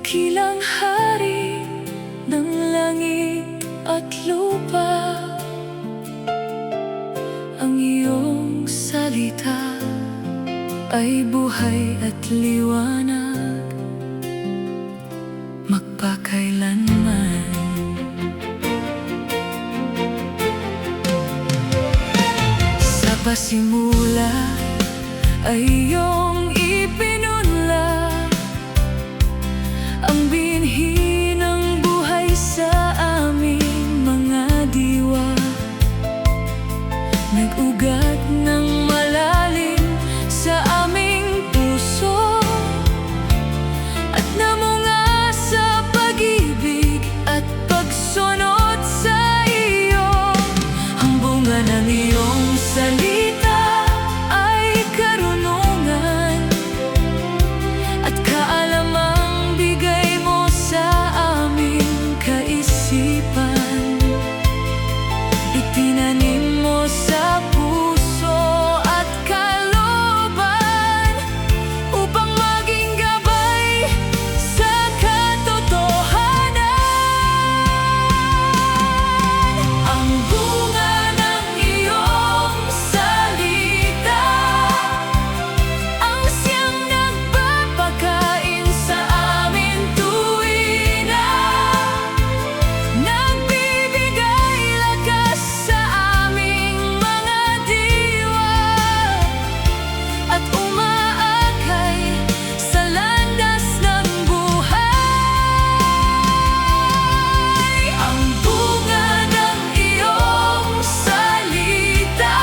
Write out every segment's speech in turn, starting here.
dakilang hari ng langit at lupa. Ang iyong salita ay buhay at liwanag magpakailanman. Sa pasimula ay iyong ipinunla ang binhi ng buhay sa aming mga diwa. Nag-ugat ng malalim sa aming puso at namunga sa pag-ibig at pagsunod sa iyo. Ang bunga ng iyong salita ay karunungan at kaalamang bigay mo sa aming kaisipan. Itinanim mo sa puso at kalooban upang maging gabay sa katotohanan. Ang bunga ng iyong salita ang siyang nagpapakain sa amin tuwina, nagbibigay lakas sa aming mga diwa at umaakay sa landas ng buhay. Ang bunga ng iyong salita,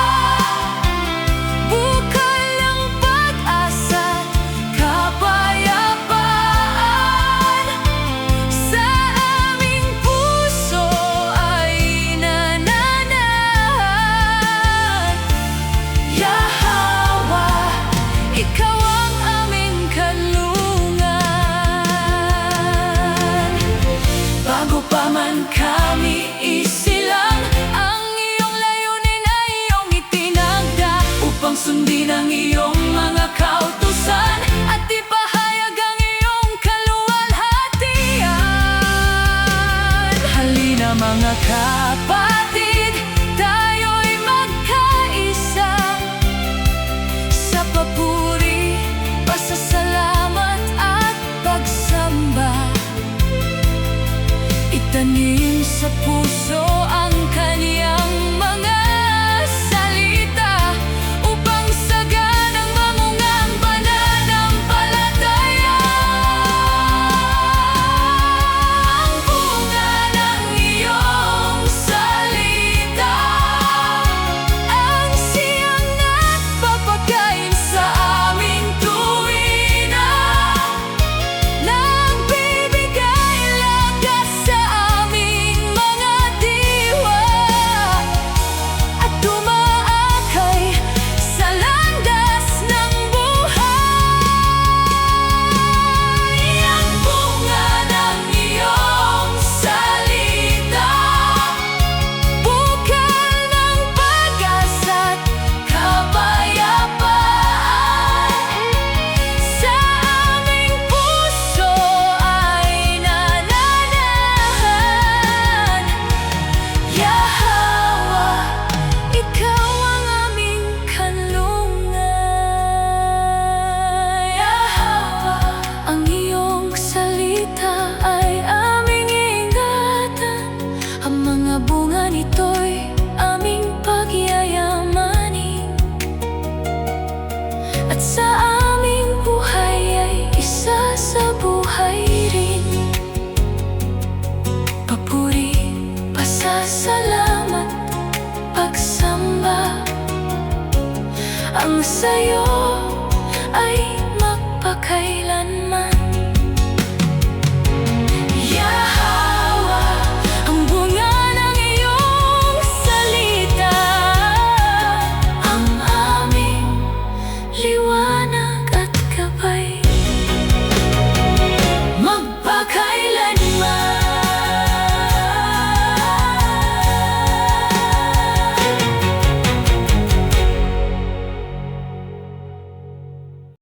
bukal ng pag-asa't kapayapaan. Sa aming puso ay nananahan. Yahweh, ikaw ang aming kanlungan. Bago pa man kami isilang, ang iyong layunin ay iyong itinagda upang sundin ang iyong mga kautusan at ipahayag ang iyong kaluwalhatian. Halina mga kapatid, tayo'y magkaisa sa papuri, pasasalamat at pagsamba. Itanim sa puso ang kaniyang mga salita upang saganang mamunga ang pananampalataya. Ang bunga ng iyong salita ang siyang nagpapakain sa aming tuwina, nagbibigay lakas sa aming mga diwa at umaakay sa landas ng buhay. Ang bunga ng iyong salita, bukal ng pag-asa't kapayapaan. Sa aming puso ay nananahan. Yahweh, ikaw ang aming kanlungan. Yahweh, ang iyong salita ay aming ingatan. Ang mga bunga nito'y aming pagyayamanin. At sa aming buhay ay isa sa buhay rin. Papuri, pasasalamat, pagsamba ang sayo ay magpakailanman.